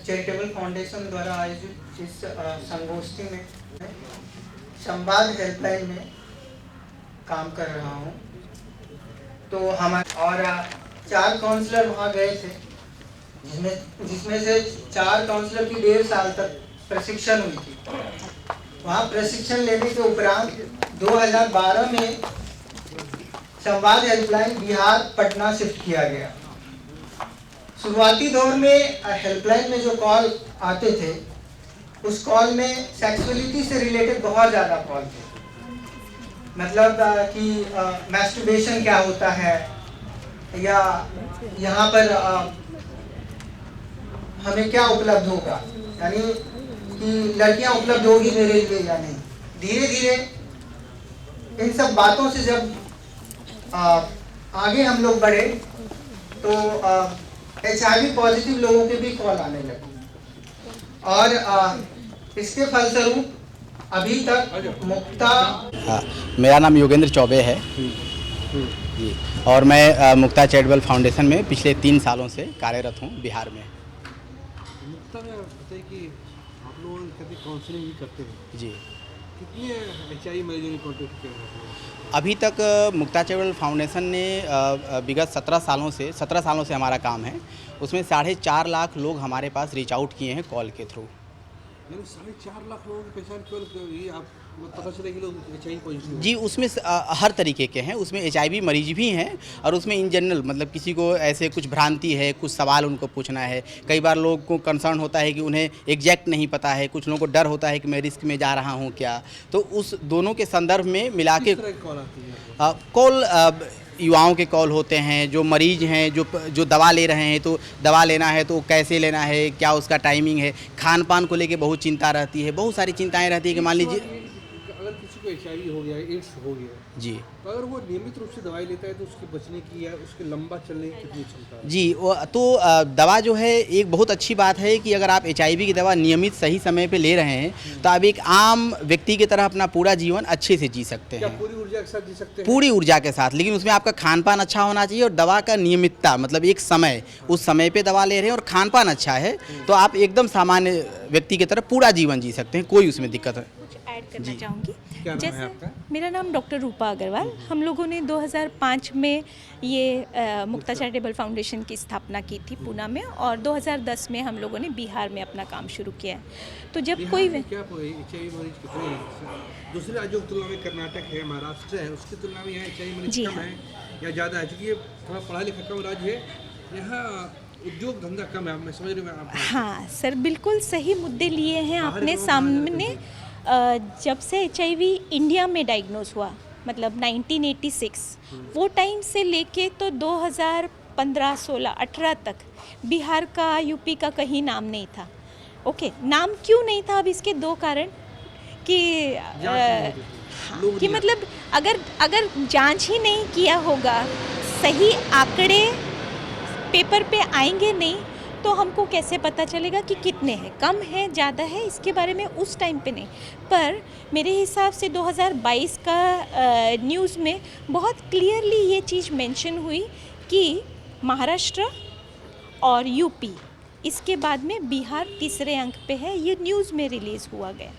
Charitable foundation द्वारा आयोजित इस संगोष्ठी में संवाद हेल्पलाइन में काम कर रहा हूँ। तो हमारे और 4 काउंसलर वहाँ गए थे, जिसमें से 4 काउंसलर की 1.5 साल तक प्रशिक्षण हुई थी। वहाँ प्रशिक्षण लेने के उपरांत 2012 में संवाद हेल्पलाइन बिहार पटना शिफ्ट किया गया। शुरुआती दौर में हेल्पलाइन में जो कॉल आते थे, उस कॉल में सेक्सुअलिटी से रिलेटेड बहुत ज़्यादा कॉल थे। मतलब कि मैस्टरबेशन क्या होता है, या यहाँ पर हमें क्या उपलब्ध होगा, यानी कि लड़कियाँ उपलब्ध होगी मेरे लिए या नहीं। धीरे धीरे इन सब बातों से जब आगे हम लोग बढ़े तो HIV पॉजिटिव लोगों के भी कॉल आने लगे, और इसके फलस्वरूप अभी तक मुक्ता। हाँ, मेरा नाम योगेंद्र चौबे है जी, और मैं मुक्ता चैरिटेबल फाउंडेशन में पिछले 3 सालों से कार्यरत हूँ बिहार में। मुक्ता में पता है कि आप लोग कभी काउंसलिंग भी करते हैं जी। कितने HIV मरीजों ने कॉन्टेक्ट किया है? अभी तक मुक्ता चैरिटेबल फाउंडेशन ने विगत 17 सालों से हमारा काम है। उसमें 4.5 लाख लोग हमारे पास रीच आउट किए हैं कॉल के थ्रू। यानी 4.5 लाख लोगों की पहचान केवल ये आप पता चले कि लोग HIV पॉजिटिव जी, उसमें हर तरीके के हैं। उसमें HIV मरीज भी हैं, और उसमें इन जनरल मतलब किसी को ऐसे कुछ भ्रांति है, कुछ सवाल उनको पूछना है। कई बार लोगों को कंसर्न होता है कि उन्हें एग्जैक्ट नहीं पता है, कुछ लोगों को डर होता है कि मैं रिस्क में जा रहा हूँ क्या। तो उस दोनों के संदर्भ में मिला के कॉल आती है? कॉल युवाओं के कॉल होते हैं, जो मरीज हैं, जो दवा ले रहे हैं, तो दवा लेना है तो कैसे लेना है, क्या उसका टाइमिंग है। खान पान को लेके बहुत चिंता रहती है, बहुत सारी चिंताएं रहती है कि मान लीजिए अगर किसी को HIV हो गया, एड्स हो गया जी, तो अगर वो नियमित रूप से दवाई लेता है तो उसके बचने की या उसके लंबा चलने की कितनी क्षमता है? जी, तो दवा जो है, एक बहुत अच्छी बात है कि अगर आप HIV की दवा नियमित सही समय पे ले रहे हैं तो आप एक आम व्यक्ति की तरह अपना पूरा जीवन अच्छे से जी सकते क्या हैं, पूरी ऊर्जा के साथ जी सकते हैं? पूरी ऊर्जा के साथ। लेकिन उसमें आपका खान पान अच्छा होना चाहिए, और दवा का नियमितता, मतलब एक समय, उस समय पे दवा ले रहे हैं और खान पान अच्छा है, तो आप एकदम सामान्य व्यक्ति की तरह पूरा जीवन जी सकते हैं, कोई उसमें दिक्कत है। कुछ ऐड करना चाहूँगी। क्या नाम है जैसे आपका? मेरा नाम डॉक्टर रूपा अग्रवाल। हम लोगों ने 2005 में ये मुक्ता चैरिटेबल फाउंडेशन की स्थापना की थी पूना में, और 2010 में हम लोगों ने बिहार में अपना काम शुरू किया है। तो जब बिहार कोई में क्या HIV मरीज कितने हैं? दूसरे राज्यों की तुलना में कर्नाटक है, महाराष्ट्र है, उसकी तुलना में यहाँ HIV मरीज जी कम हाँ। है या ज़्यादा है? क्योंकि ये थोड़ा पढ़ा लिखा कम राज्य है, यहाँ उद्योग धंधा कम है। मैं समझ रही हूँ आप। हाँ सर, बिल्कुल सही मुद्दे लिए हैं बाहरी आपने लोग कहाँ सामने। जाते जब से HIV इंडिया में डायग्नोज हुआ, मतलब 1986, वो टाइम से लेके तो 2015, 16, 18 तक बिहार का, यूपी का कहीं नाम नहीं था। ओके, नाम क्यों नहीं था? अब इसके 2 कारण कि लोग कि नहीं मतलब अगर जांच ही नहीं किया होगा, सही आंकड़े पेपर पे आएंगे नहीं, तो हमको कैसे पता चलेगा कि कितने हैं, कम है, ज़्यादा है, इसके बारे में उस टाइम पे नहीं। पर मेरे हिसाब से 2022 का न्यूज़ में बहुत क्लियरली ये चीज़ मेंशन हुई कि महाराष्ट्र और यूपी, इसके बाद में बिहार तीसरे अंक पे है। ये न्यूज़ में रिलीज़ हुआ गया।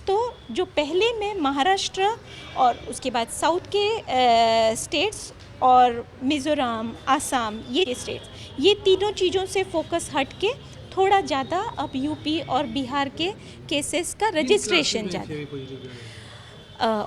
तो जो पहले में महाराष्ट्र और उसके बाद साउथ के स्टेट्स और मिज़ोरम, आसाम, ये स्टेट्स, ये तीनों चीज़ों से फोकस हट के थोड़ा ज़्यादा अब यूपी और बिहार के केसेस का रजिस्ट्रेशन ज़्यादा।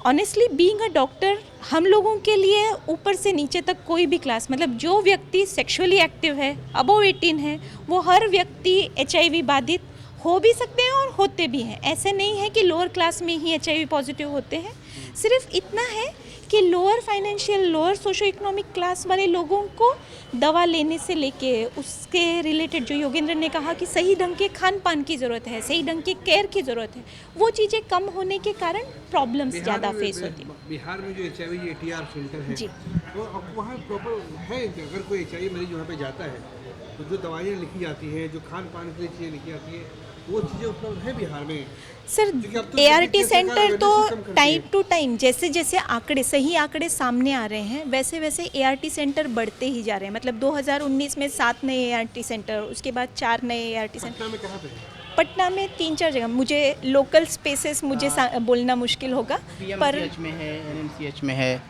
ऑनेस्टली बीइंग अ डॉक्टर, हम लोगों के लिए ऊपर से नीचे तक कोई भी क्लास, मतलब जो व्यक्ति सेक्सुअली एक्टिव है, अबव 18 है, वो हर व्यक्ति HIV बाधित हो भी सकते हैं और होते भी हैं। ऐसे नहीं है कि लोअर क्लास में ही HIV पॉजिटिव होते हैं। सिर्फ इतना है कि lower financial, lower socio economic class वाले लोगों को दवा लेने से लेके उसके रिलेटेड, जो योगेंद्र ने कहा कि सही ढंग के खान पान की ज़रूरत है, सही ढंग के केयर की ज़रूरत है, वो चीज़ें कम होने के कारण प्रॉब्लम्स ज़्यादा फेस होती हैं। बिहार में जो HIV ATR सेंटर है, जी। तो अब वहाँ प्रॉपर है कि अगर कोई HIV मरीज वहाँ पे जाता है तो जो दवाइयाँ लिखी जाती हैं, जो खान पान के लिए चीज़ें लिखी जाती है, वो चीज़ें उपलब्ध है बिहार में? सर क्योंकि अब तो ART देखिए सरकार सेंटर तो awareness कम करती टाइम है। टू टाइम जैसे जैसे सही आंकड़े सामने आ रहे हैं वैसे वैसे ART सेंटर बढ़ते ही जा रहे हैं। मतलब 2019 में 7 नए ART सेंटर, उसके बाद 4 नए ART सेंटर। पटना में कहाँ पे है? पटना में 3-4 जगह, मुझे लोकल स्पेसेस बोलना मुश्किल होगा पर PMCH में है, NMCH में है,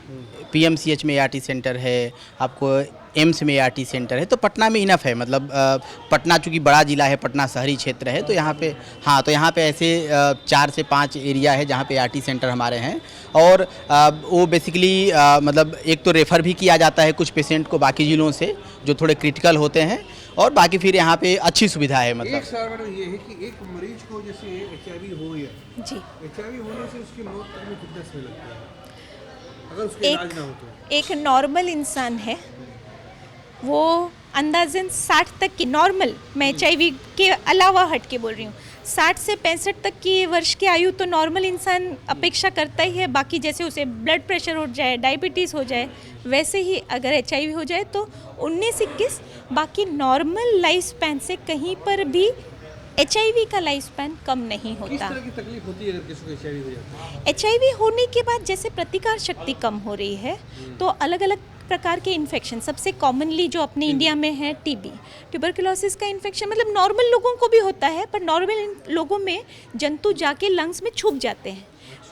PMCH में ART सेंटर है, आपको एम्स में ART सेंटर है, तो पटना में इनफ है। मतलब पटना चूँकि बड़ा ज़िला है, पटना शहरी क्षेत्र है, तो यहाँ पे हाँ, तो यहाँ पे ऐसे 4 से 5 एरिया है जहाँ पे ART सेंटर हमारे हैं। और वो बेसिकली मतलब एक तो रेफ़र भी किया जाता है कुछ पेशेंट को बाकी ज़िलों से जो थोड़े क्रिटिकल होते हैं, और बाकी फिर यहाँ पे अच्छी सुविधा है। एक मतलब सवाल मैडम ये है कि एक मरीज को जैसे HIV हो गया, जी HIV होने से उसकी मौत तक में कितना समय लगता है अगर उसका इलाज ना हो तो? एक नॉर्मल इंसान है, वो अंदाजन 60 तक की नॉर्मल, मैं HIV के अलावा हट के बोल रही हूँ, 60 से 65 तक की वर्ष की आयु तो नॉर्मल इंसान अपेक्षा करता ही है। बाकी जैसे उसे ब्लड प्रेशर हो जाए, डायबिटीज़ हो जाए, वैसे ही अगर HIV हो जाए तो 19-21, बाकी नॉर्मल लाइफ स्पैन से कहीं पर भी HIV का लाइफ स्पैन कम नहीं किस होता। तरह की तकलीफ होती है अगर किसी को HIV हो जाता है? HIV होने के बाद जैसे प्रतिकार शक्ति कम हो रही है तो अलग अलग प्रकार के इन्फेक्शन, सबसे कॉमनली जो अपने इंडिया में है TB, ट्यूबरकुलोसिस का इन्फेक्शन, मतलब नॉर्मल लोगों को भी होता है पर नॉर्मल लोगों में जंतु जाके लंग्स में छुप जाते हैं।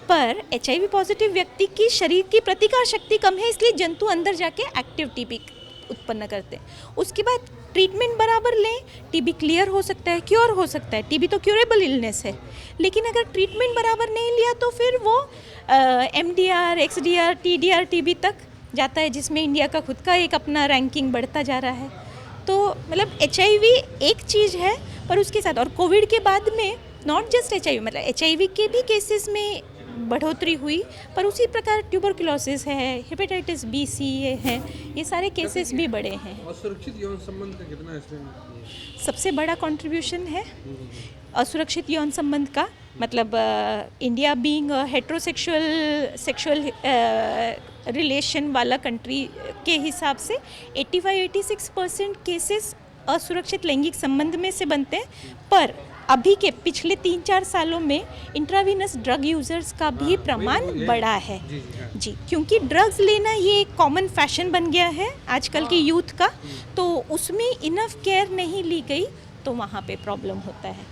पर HIV पॉजिटिव व्यक्ति की शरीर की प्रतिकार शक्ति कम है, इसलिए जंतु अंदर जाके एक्टिव TB उत्पन्न करते हैं। उसके बाद ट्रीटमेंट बराबर लें, TB क्लियर हो सकता है, क्योर हो सकता है। TB तो क्यूरेबल इलनेस है, लेकिन अगर ट्रीटमेंट बराबर नहीं लिया तो फिर वो MDR, XDR, TDR TB तक जाता है, जिसमें इंडिया का खुद का एक अपना रैंकिंग बढ़ता जा रहा है। तो मतलब HIV एक चीज़ है, पर उसके साथ और कोविड के बाद में नॉट जस्ट HIV, मतलब HIV के भी केसेस में बढ़ोतरी हुई, पर उसी प्रकार ट्यूबरकुलोसिस है, हेपेटाइटिस B, C है, ये सारे केसेस भी बढ़े हैं। और सुरक्षित यौन संबंध का कितना इसमें? सबसे बड़ा कंट्रीब्यूशन है असुरक्षित यौन संबंध का। मतलब इंडिया बीइंग सेक्सुअल रिलेशन वाला कंट्री के हिसाब से 85-86% केसेस असुरक्षित लैंगिक संबंध में से बनते हैं। पर अभी के पिछले 3-4 सालों में इंट्रावीनस ड्रग यूजर्स का भी प्रमाण बढ़ा है। जी, क्योंकि ड्रग्स लेना ये एक कॉमन फैशन बन गया है आजकल के यूथ का, तो उसमें इनफ केयर नहीं ली गई तो वहाँ पे प्रॉब्लम होता है।